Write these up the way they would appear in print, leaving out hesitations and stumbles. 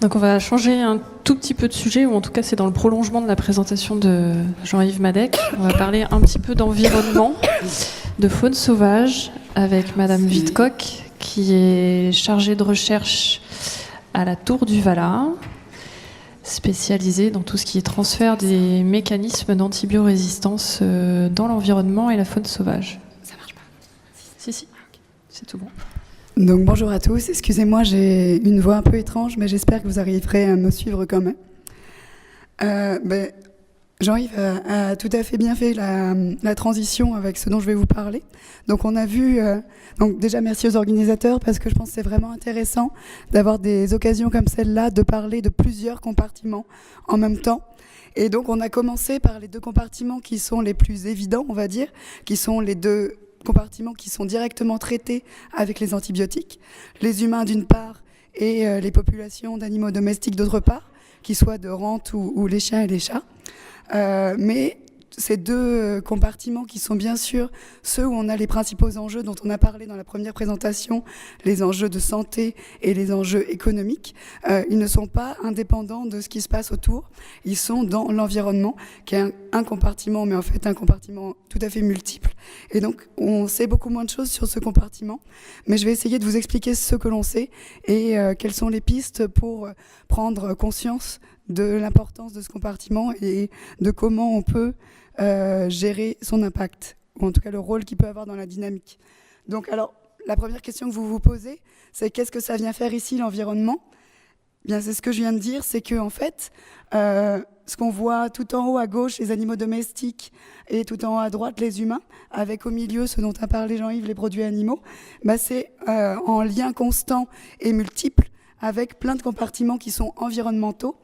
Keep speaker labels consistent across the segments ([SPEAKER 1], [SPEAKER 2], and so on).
[SPEAKER 1] Donc on va changer un tout petit peu de sujet, ou en tout cas c'est dans le prolongement de la présentation de Jean-Yves Madec. On va parler un petit peu d'environnement, de faune sauvage, avec Madame Wittkock, qui est chargée de recherche à la Tour du Valar, spécialisée dans tout ce qui est transfert des mécanismes d'antibiorésistance dans l'environnement et la faune sauvage. Ça marche pas? Si, c'est tout bon.
[SPEAKER 2] Donc bonjour à tous, excusez-moi, j'ai une voix un peu étrange, mais j'espère que vous arriverez à me suivre quand même. Jean-Yves a tout à fait bien fait la transition avec ce dont je vais vous parler. Donc on a vu, donc déjà merci aux organisateurs parce que je pense que c'est vraiment intéressant d'avoir des occasions comme celle-là de parler de plusieurs compartiments en même temps. Et donc on a commencé par les deux compartiments qui sont les plus évidents, on va dire, qui sont les deux compartiments qui sont directement traités avec les antibiotiques, les humains d'une part et les populations d'animaux domestiques d'autre part, qu'ils soient de rentes ou les chiens et les chats. Mais ces deux compartiments qui sont bien sûr ceux où on a les principaux enjeux dont on a parlé dans la première présentation, les enjeux de santé et les enjeux économiques, ils ne sont pas indépendants de ce qui se passe autour, ils sont dans l'environnement qui est un compartiment, mais en fait un compartiment tout à fait multiple. Et donc on sait beaucoup moins de choses sur ce compartiment, mais je vais essayer de vous expliquer ce que l'on sait et quelles sont les pistes pour prendre conscience de l'importance de ce compartiment et de comment on peut gérer son impact, ou en tout cas le rôle qu'il peut avoir dans la dynamique. Donc alors, la première question que vous vous posez, c'est qu'est-ce que ça vient faire ici, l'environnement ? Bien, c'est ce que je viens de dire, c'est que en fait, ce qu'on voit tout en haut à gauche, les animaux domestiques, et tout en haut à droite, les humains, avec au milieu ce dont a parlé Jean-Yves, les produits animaux, c'est en lien constant et multiple avec plein de compartiments qui sont environnementaux.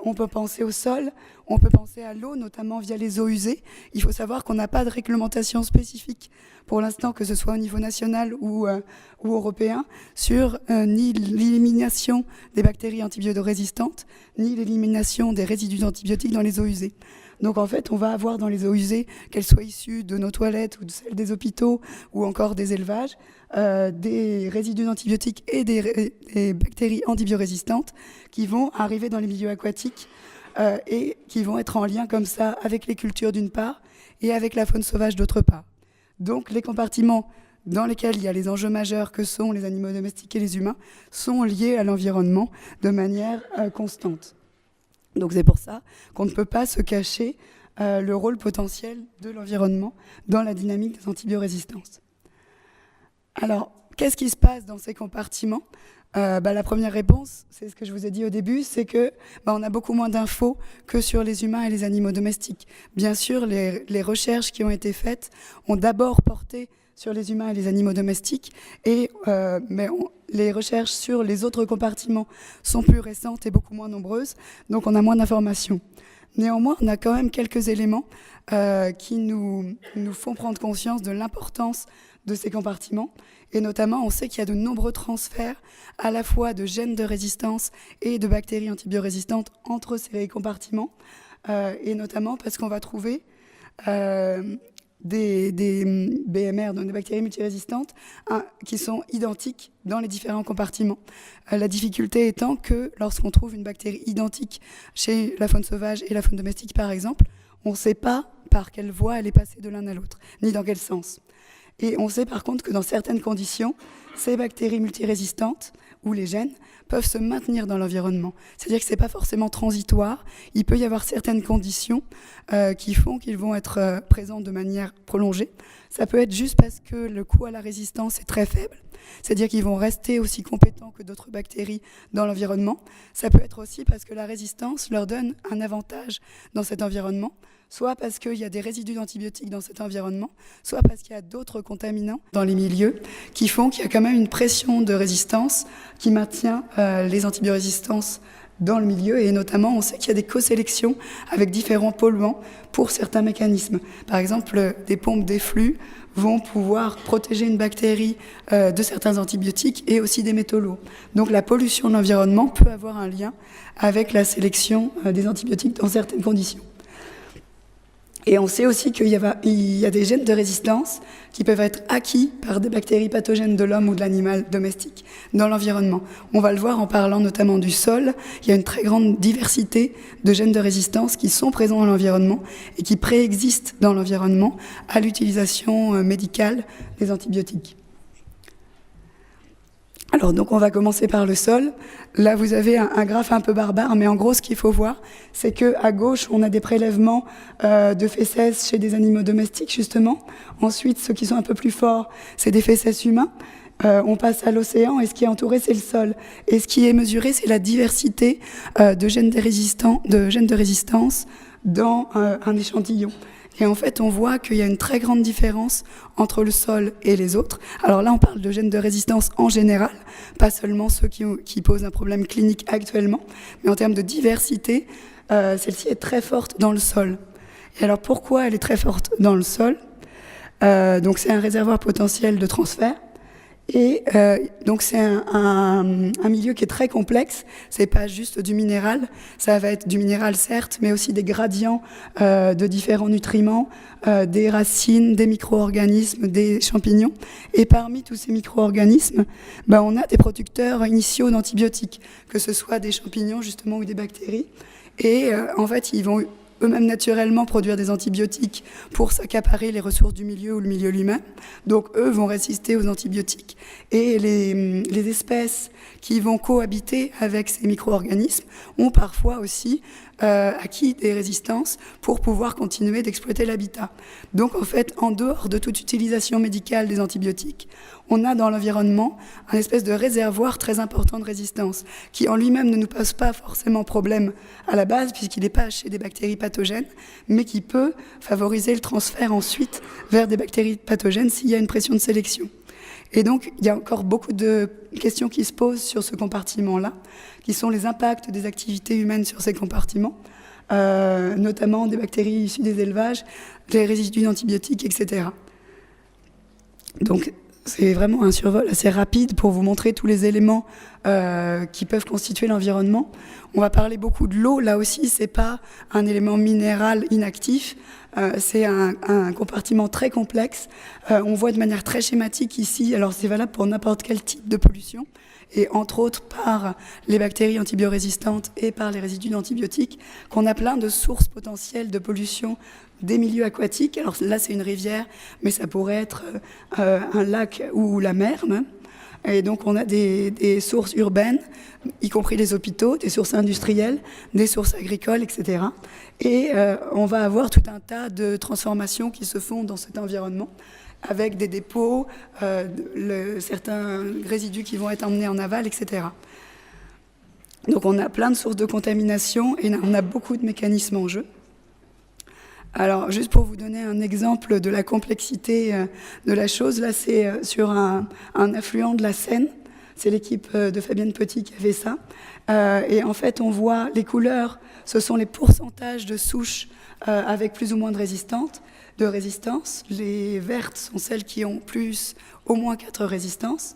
[SPEAKER 2] On peut penser au sol, on peut penser à l'eau, notamment via les eaux usées. Il faut savoir qu'on n'a pas de réglementation spécifique pour l'instant, que ce soit au niveau national ou européen, sur ni l'élimination des bactéries antibiorésistantes, ni l'élimination des résidus d'antibiotiques dans les eaux usées. Donc en fait, on va avoir dans les eaux usées, qu'elles soient issues de nos toilettes ou de celles des hôpitaux ou encore des élevages, des résidus d'antibiotiques et des bactéries antibiorésistantes qui vont arriver dans les milieux aquatiques et qui vont être en lien comme ça avec les cultures d'une part et avec la faune sauvage d'autre part. Donc les compartiments dans lesquels il y a les enjeux majeurs que sont les animaux domestiques et les humains sont liés à l'environnement de manière constante. Donc c'est pour ça qu'on ne peut pas se cacher le rôle potentiel de l'environnement dans la dynamique des antibiorésistances. Alors, qu'est-ce qui se passe dans ces compartiments ? La première réponse, c'est ce que je vous ai dit au début, c'est que on a beaucoup moins d'infos que sur les humains et les animaux domestiques. Bien sûr, les recherches qui ont été faites ont d'abord porté sur les humains et les animaux domestiques, et les recherches sur les autres compartiments sont plus récentes et beaucoup moins nombreuses, donc on a moins d'informations. Néanmoins, on a quand même quelques éléments qui nous font prendre conscience de l'importance de ces compartiments, et notamment on sait qu'il y a de nombreux transferts à la fois de gènes de résistance et de bactéries antibiorésistantes entre ces compartiments, et notamment parce qu'on va trouver des BMR, donc des bactéries multirésistantes, qui sont identiques dans les différents compartiments. La difficulté étant que lorsqu'on trouve une bactérie identique chez la faune sauvage et la faune domestique par exemple, on ne sait pas par quelle voie elle est passée de l'un à l'autre, ni dans quel sens. Et on sait par contre que dans certaines conditions, ces bactéries multirésistantes ou les gènes peuvent se maintenir dans l'environnement. C'est-à-dire que ce n'est pas forcément transitoire. Il peut y avoir certaines conditions qui font qu'ils vont être présents de manière prolongée. Ça peut être juste parce que le coût à la résistance est très faible. C'est-à-dire qu'ils vont rester aussi compétents que d'autres bactéries dans l'environnement. Ça peut être aussi parce que la résistance leur donne un avantage dans cet environnement, soit parce qu'il y a des résidus d'antibiotiques dans cet environnement, soit parce qu'il y a d'autres contaminants dans les milieux qui font qu'il y a quand même une pression de résistance qui maintient les antibiorésistances dans le milieu, et notamment on sait qu'il y a des co-sélections avec différents polluants pour certains mécanismes. Par exemple, des pompes d'effluves vont pouvoir protéger une bactérie de certains antibiotiques et aussi des métaux lourds. Donc la pollution de l'environnement peut avoir un lien avec la sélection des antibiotiques dans certaines conditions. Et on sait aussi qu'il y a des gènes de résistance qui peuvent être acquis par des bactéries pathogènes de l'homme ou de l'animal domestique dans l'environnement. On va le voir en parlant notamment du sol. Il y a une très grande diversité de gènes de résistance qui sont présents dans l'environnement et qui préexistent dans l'environnement à l'utilisation médicale des antibiotiques. Alors, donc, on va commencer par le sol. Là, vous avez un graphe un peu barbare, mais en gros, ce qu'il faut voir, c'est qu'à gauche, on a des prélèvements de fesses chez des animaux domestiques, justement. Ensuite, ceux qui sont un peu plus forts, c'est des fesses humains. On passe à l'océan, et ce qui est entouré, c'est le sol. Et ce qui est mesuré, c'est la diversité de gènes de résistance dans un échantillon. Et en fait, on voit qu'il y a une très grande différence entre le sol et les autres. Alors là, on parle de gènes de résistance en général, pas seulement ceux qui posent un problème clinique actuellement, mais en termes de diversité, celle-ci est très forte dans le sol. Et alors pourquoi elle est très forte dans le sol ? Donc c'est un réservoir potentiel de transfert. Et donc c'est un milieu qui est très complexe, c'est pas juste du minéral, ça va être du minéral certes, mais aussi des gradients de différents nutriments, des racines, des micro-organismes, des champignons. Et parmi tous ces micro-organismes, on a des producteurs initiaux d'antibiotiques, que ce soit des champignons justement ou des bactéries. Et en fait, ils vont eux-mêmes naturellement produire des antibiotiques pour s'accaparer les ressources du milieu ou le milieu lui-même. Donc eux vont résister aux antibiotiques. Et les espèces qui vont cohabiter avec ces micro-organismes ont parfois aussi acquis des résistances pour pouvoir continuer d'exploiter l'habitat. Donc en fait, en dehors de toute utilisation médicale des antibiotiques, on a dans l'environnement un espèce de réservoir très important de résistance qui en lui-même ne nous pose pas forcément problème à la base puisqu'il n'est pas chez des bactéries pathogènes, mais qui peut favoriser le transfert ensuite vers des bactéries pathogènes s'il y a une pression de sélection. Et donc, il y a encore beaucoup de questions qui se posent sur ce compartiment-là, qui sont les impacts des activités humaines sur ces compartiments, notamment des bactéries issues des élevages, des résidus d'antibiotiques, etc. Donc, c'est vraiment un survol assez rapide pour vous montrer tous les éléments qui peuvent constituer l'environnement. On va parler beaucoup de l'eau. Là aussi, c'est pas un élément minéral inactif. C'est un compartiment très complexe. On voit de manière très schématique ici. Alors, c'est valable pour n'importe quel type de pollution. Et entre autres par les bactéries antibiorésistantes et par les résidus d'antibiotiques, qu'on a plein de sources potentielles de pollution des milieux aquatiques. Alors là, c'est une rivière, mais ça pourrait être un lac ou la mer même. Et donc, on a des sources urbaines, y compris les hôpitaux, des sources industrielles, des sources agricoles, etc. Et on va avoir tout un tas de transformations qui se font dans cet environnement, avec des dépôts, certains résidus qui vont être emmenés en aval, etc. Donc, on a plein de sources de contamination et on a beaucoup de mécanismes en jeu. Alors, juste pour vous donner un exemple de la complexité de la chose, là, c'est sur un affluent de la Seine. C'est l'équipe de Fabienne Petit qui a fait ça. Et en fait, on voit les couleurs, ce sont les pourcentages de souches avec plus ou moins de résistance. Les vertes sont celles qui ont au moins 4 résistances.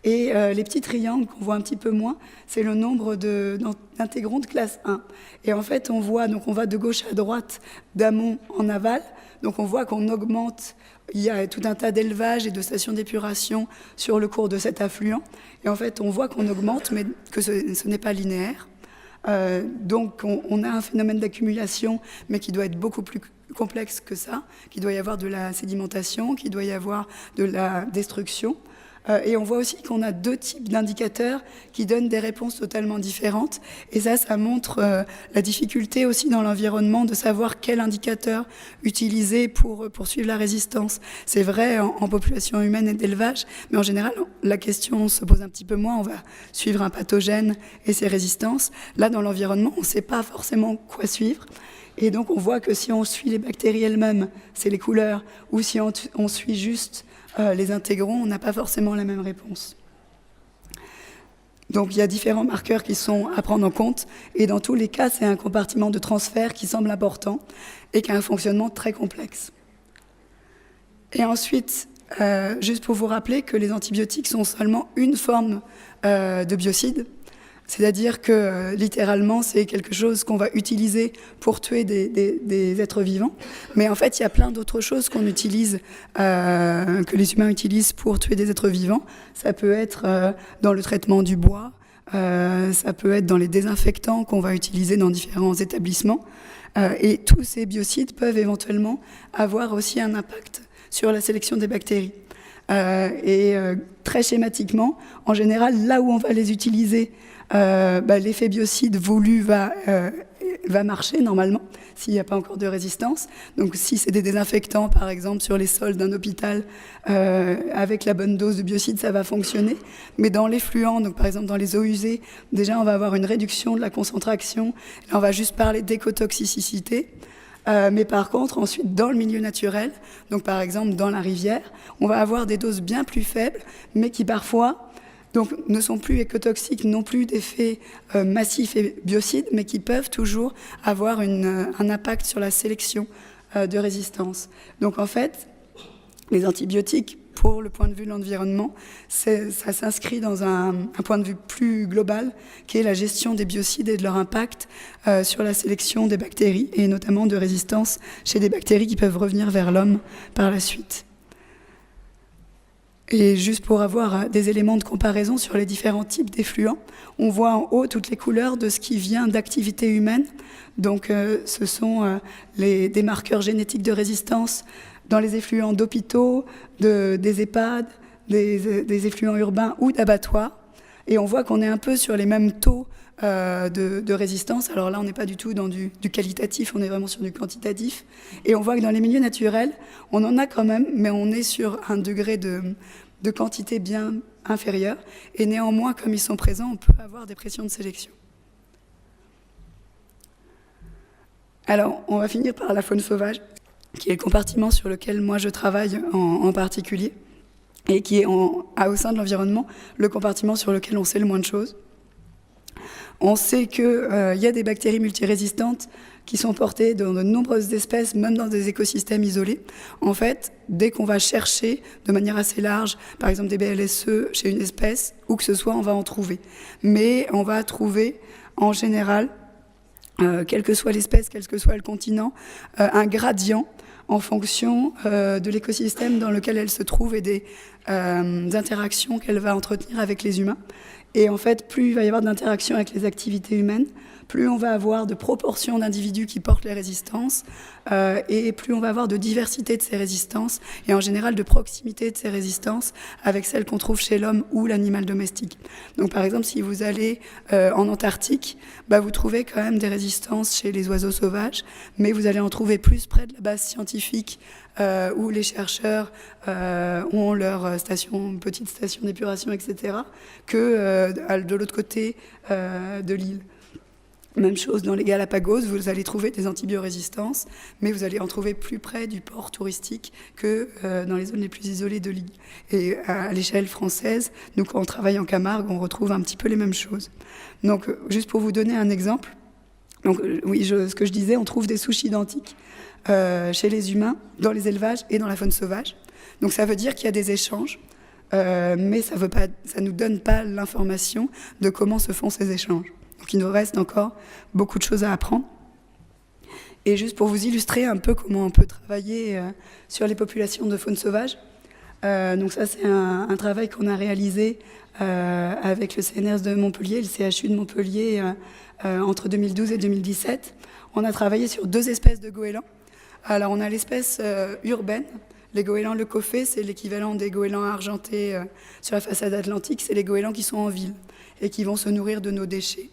[SPEAKER 2] Et les petits triangles qu'on voit un petit peu moins, c'est le nombre d'intégrons de classe 1. Et en fait, on va de gauche à droite, d'amont en aval. Donc on voit qu'on augmente, il y a tout un tas d'élevages et de stations d'épuration sur le cours de cet affluent. Et en fait, on voit qu'on augmente, mais que ce n'est pas linéaire. Donc on a un phénomène d'accumulation, mais qui doit être beaucoup plus complexe que ça, qu'il doit y avoir de la sédimentation, qu'il doit y avoir de la destruction. Et on voit aussi qu'on a 2 types d'indicateurs qui donnent des réponses totalement différentes. Et ça montre la difficulté aussi dans l'environnement de savoir quel indicateur utiliser pour poursuivre la résistance. C'est vrai en population humaine et d'élevage, mais en général, la question se pose un petit peu moins. On va suivre un pathogène et ses résistances. Là, dans l'environnement, on ne sait pas forcément quoi suivre. Et donc, on voit que si on suit les bactéries elles-mêmes, c'est les couleurs, ou si on suit juste les intégrons, on n'a pas forcément la même réponse. Donc il y a différents marqueurs qui sont à prendre en compte, et dans tous les cas, c'est un compartiment de transfert qui semble important et qui a un fonctionnement très complexe. Et ensuite, juste pour vous rappeler que les antibiotiques sont seulement une forme de biocide. C'est-à-dire que littéralement, c'est quelque chose qu'on va utiliser pour tuer des êtres vivants. Mais en fait, il y a plein d'autres choses qu'on utilise, que les humains utilisent pour tuer des êtres vivants. Ça peut être dans le traitement du bois, ça peut être dans les désinfectants qu'on va utiliser dans différents établissements. Et tous ces biocides peuvent éventuellement avoir aussi un impact sur la sélection des bactéries. Très schématiquement, en général, là où on va les utiliser, l'effet biocide voulu va marcher normalement s'il n'y a pas encore de résistance. Donc si c'est des désinfectants par exemple sur les sols d'un hôpital, avec la bonne dose de biocide, ça va fonctionner. Mais dans l'effluent, donc par exemple dans les eaux usées, déjà on va avoir une réduction de la concentration. Là on va juste parler d'écotoxicité. Mais par contre, ensuite, dans le milieu naturel, donc par exemple dans la rivière, on va avoir des doses bien plus faibles, mais qui parfois donc, ne sont plus écotoxiques, non plus d'effets massifs et biocides, mais qui peuvent toujours avoir un impact sur la sélection de résistance. Donc en fait, les antibiotiques, pour le point de vue de l'environnement, ça s'inscrit dans un point de vue plus global, qui est la gestion des biocides et de leur impact sur la sélection des bactéries, et notamment de résistance chez des bactéries qui peuvent revenir vers l'homme par la suite. Et juste pour avoir des éléments de comparaison sur les différents types d'effluents, on voit en haut toutes les couleurs de ce qui vient d'activité humaine. Donc ce sont des marqueurs génétiques de résistance dans les effluents d'hôpitaux, des EHPAD, des effluents urbains ou d'abattoirs. Et on voit qu'on est un peu sur les mêmes taux de résistance. Alors là, on n'est pas du tout dans du qualitatif, on est vraiment sur du quantitatif. Et on voit que dans les milieux naturels, on en a quand même, mais on est sur un degré de quantité bien inférieur. Et néanmoins, comme ils sont présents, on peut avoir des pressions de sélection. Alors, on va finir par la faune sauvage, qui est le compartiment sur lequel moi je travaille en particulier, et qui est au sein de l'environnement le compartiment sur lequel on sait le moins de choses. On sait qu'il y a des bactéries multirésistantes qui sont portées dans de nombreuses espèces, même dans des écosystèmes isolés. En fait, dès qu'on va chercher de manière assez large, par exemple des BLSE chez une espèce, où que ce soit, on va en trouver. Mais on va trouver, en général, quelle que soit l'espèce, quel que soit le continent, un gradient en fonction de l'écosystème dans lequel elle se trouve et des interactions qu'elle va entretenir avec les humains. Et en fait, plus il va y avoir d'interactions avec les activités humaines, plus on va avoir de proportions d'individus qui portent les résistances, et plus on va avoir de diversité de ces résistances, et en général de proximité de ces résistances avec celles qu'on trouve chez l'homme ou l'animal domestique. Donc par exemple, si vous allez en Antarctique, vous trouvez quand même des résistances chez les oiseaux sauvages, mais vous allez en trouver plus près de la base scientifique, où les chercheurs ont leur petite station d'épuration, etc., que de l'autre côté de l'île. Même chose dans les Galapagos, vous allez trouver des antibiorésistances, mais vous allez en trouver plus près du port touristique que dans les zones les plus isolées de l'île. Et à l'échelle française, nous, quand on travaille en Camargue, on retrouve un petit peu les mêmes choses. Donc, juste pour vous donner un exemple, donc, oui, ce que je disais, on trouve des souches identiques chez les humains, dans les élevages et dans la faune sauvage. Donc ça veut dire qu'il y a des échanges, mais ça ne nous donne pas l'information de comment se font ces échanges. Donc il nous reste encore beaucoup de choses à apprendre. Et juste pour vous illustrer un peu comment on peut travailler sur les populations de faune sauvage, donc ça c'est un travail qu'on a réalisé avec le CNRS de Montpellier, le CHU de Montpellier, entre 2012 et 2017. On a travaillé sur 2 espèces de goélands. Alors on a l'espèce urbaine, les goélands leucophées, c'est l'équivalent des goélands argentés sur la façade atlantique, c'est les goélands qui sont en ville et qui vont se nourrir de nos déchets.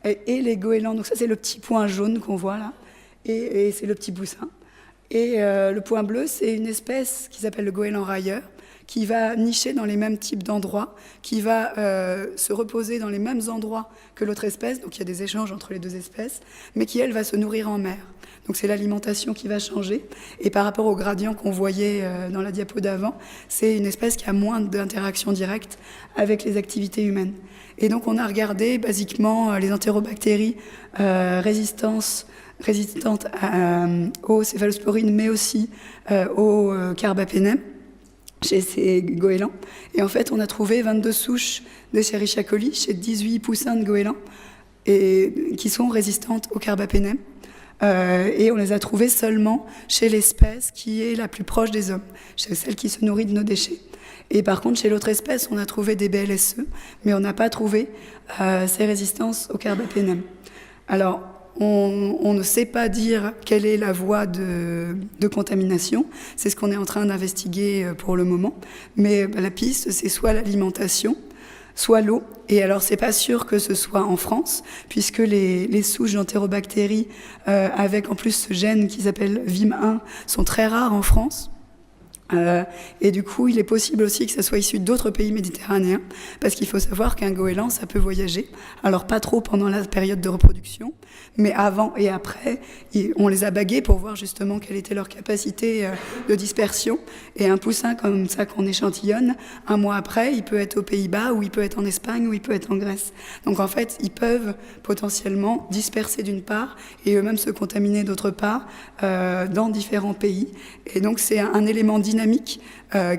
[SPEAKER 2] Et les goélands, donc ça c'est le petit point jaune qu'on voit là, et c'est le petit poussin. Et le point bleu, c'est une espèce qui s'appelle le goéland railleur, qui va nicher dans les mêmes types d'endroits, qui va se reposer dans les mêmes endroits que l'autre espèce, donc il y a des échanges entre les 2 espèces, mais qui, elle, va se nourrir en mer. Donc c'est l'alimentation qui va changer. Et par rapport au gradient qu'on voyait dans la diapo d'avant, c'est une espèce qui a moins d'interactions directes avec les activités humaines. Et donc on a regardé basiquement les entérobactéries résistantes aux céphalosporines, mais aussi au carbapénème. chez ces goélands. Et en fait, on a trouvé 22 souches d'Escherichia coli chez 18 poussins de goélands et qui sont résistantes au carbapénème. Et on les a trouvées seulement chez l'espèce qui est la plus proche des hommes, chez celle qui se nourrit de nos déchets. Et par contre, chez l'autre espèce, on a trouvé des BLSE, mais on n'a pas trouvé ces résistances au carbapénème. Alors, on ne sait pas dire quelle est la voie de contamination. C'est ce qu'on est en train d'investiguer pour le moment. Mais la piste, c'est soit l'alimentation, soit l'eau. Et alors, c'est pas sûr que ce soit en France, puisque les souches d'entérobactéries avec en plus ce gène qui s'appelle VIM1 sont très rares en France. Et du coup, il est possible aussi que ça soit issu d'autres pays méditerranéens, parce qu'il faut savoir qu'un goéland, ça peut voyager. Alors, pas trop pendant la période de reproduction, mais avant et après, on les a bagués pour voir justement quelle était leur capacité de dispersion. Et un poussin comme ça qu'on échantillonne, un mois après, il peut être aux Pays-Bas, ou il peut être en Espagne, ou il peut être en Grèce. Donc en fait, ils peuvent potentiellement disperser d'une part, et eux-mêmes se contaminer d'autre part, dans différents pays. Et donc c'est un élément dynamique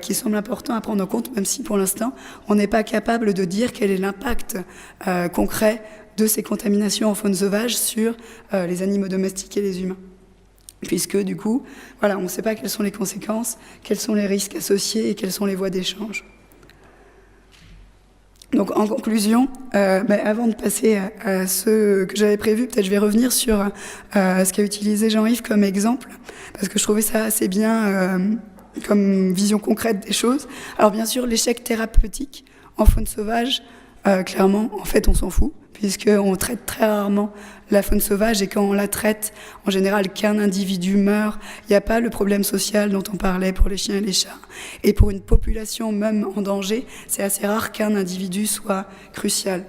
[SPEAKER 2] qui semble important à prendre en compte, même si pour l'instant, on n'est pas capable de dire quel est l'impact concret de ces contaminations en faune sauvage sur les animaux domestiques et les humains. Puisque du coup, voilà, on ne sait pas quelles sont les conséquences, quels sont les risques associés et quelles sont les voies d'échange. Donc en conclusion, avant de passer à ce que j'avais prévu, peut-être je vais revenir sur ce qu'a utilisé Jean-Yves comme exemple, parce que je trouvais ça assez bien comme vision concrète des choses. Alors bien sûr, l'échec thérapeutique en faune sauvage, clairement, en fait, on s'en fout, puisqu'on traite très rarement la faune sauvage, et quand on la traite, en général, qu'un individu meurt, il n'y a pas le problème social dont on parlait pour les chiens et les chats. Et pour une population même en danger, c'est assez rare qu'un individu soit crucial.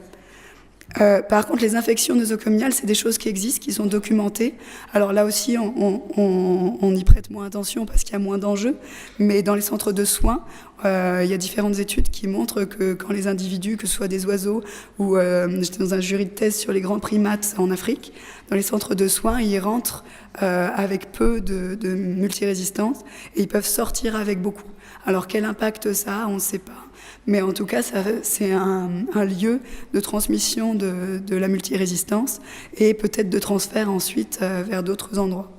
[SPEAKER 2] Par contre, les infections nosocomiales, c'est des choses qui existent, qui sont documentées. Alors là aussi, on y prête moins attention parce qu'il y a moins d'enjeux. Mais dans les centres de soins, il y a différentes études qui montrent que quand les individus, que ce soit des oiseaux ou j'étais dans un jury de thèse sur les grands primates en Afrique, dans les centres de soins, ils rentrent avec peu de multirésistance et ils peuvent sortir avec beaucoup. Alors quel impact ça a, on ne sait pas. Mais en tout cas, c'est un lieu de transmission de la multirésistance et peut-être de transfert ensuite vers d'autres endroits.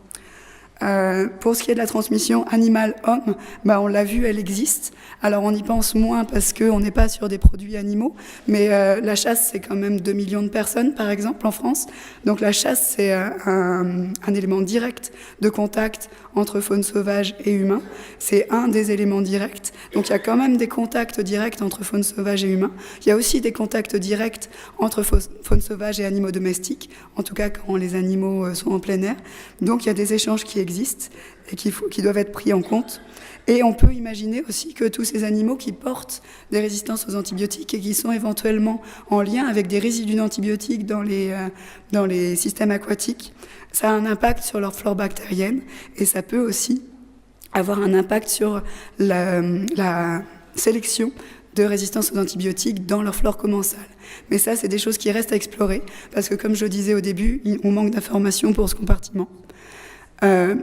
[SPEAKER 2] Pour ce qui est de la transmission animal-homme, on l'a vu, elle existe. Alors on y pense moins parce qu'on n'est pas sur des produits animaux, mais la chasse, c'est quand même 2 millions de personnes, par exemple, en France. Donc la chasse, c'est un élément direct de contact entre faune sauvage et humain. C'est un des éléments directs. Donc il y a quand même des contacts directs entre faune sauvage et humain. Il y a aussi des contacts directs entre faune sauvage et animaux domestiques, en tout cas quand les animaux sont en plein air. Donc il y a des échanges qui existent et qui doivent être pris en compte. Et on peut imaginer aussi que tous ces animaux qui portent des résistances aux antibiotiques et qui sont éventuellement en lien avec des résidus d'antibiotiques dans les systèmes aquatiques, ça a un impact sur leur flore bactérienne et ça peut aussi avoir un impact sur la sélection de résistance aux antibiotiques dans leur flore commensale. Mais ça, c'est des choses qui restent à explorer parce que, comme je le disais au début, on manque d'informations pour ce compartiment.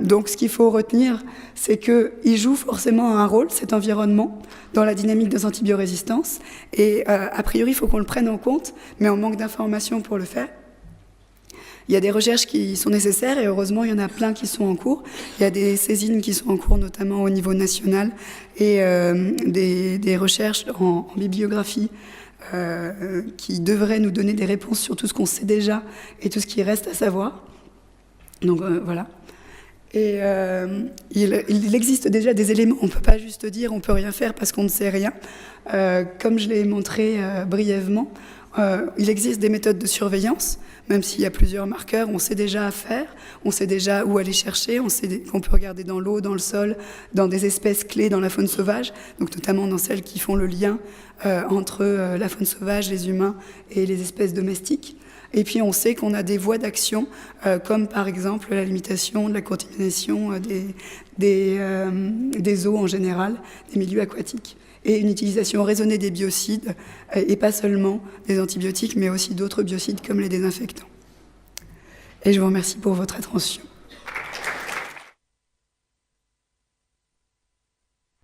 [SPEAKER 2] Donc ce qu'il faut retenir, c'est qu'il joue forcément un rôle, cet environnement, dans la dynamique des antibiorésistances. Et a priori, il faut qu'on le prenne en compte, mais on manque d'informations pour le faire. Il y a des recherches qui sont nécessaires et heureusement, il y en a plein qui sont en cours. Il y a des saisines qui sont en cours, notamment au niveau national, et des recherches en bibliographie qui devraient nous donner des réponses sur tout ce qu'on sait déjà et tout ce qui reste à savoir. Donc voilà. Et il existe déjà des éléments, on ne peut pas juste dire on ne peut rien faire parce qu'on ne sait rien. Comme je l'ai montré brièvement, il existe des méthodes de surveillance, même s'il y a plusieurs marqueurs, on sait déjà à faire, on sait déjà où aller chercher, on sait qu'on peut regarder dans l'eau, dans le sol, dans des espèces clés dans la faune sauvage, donc notamment dans celles qui font le lien entre la faune sauvage, les humains et les espèces domestiques. Et puis on sait qu'on a des voies d'action, comme par exemple la limitation de la contamination des eaux en général, des milieux aquatiques, et une utilisation raisonnée des biocides, et pas seulement des antibiotiques, mais aussi d'autres biocides comme les désinfectants. Et je vous remercie pour votre attention.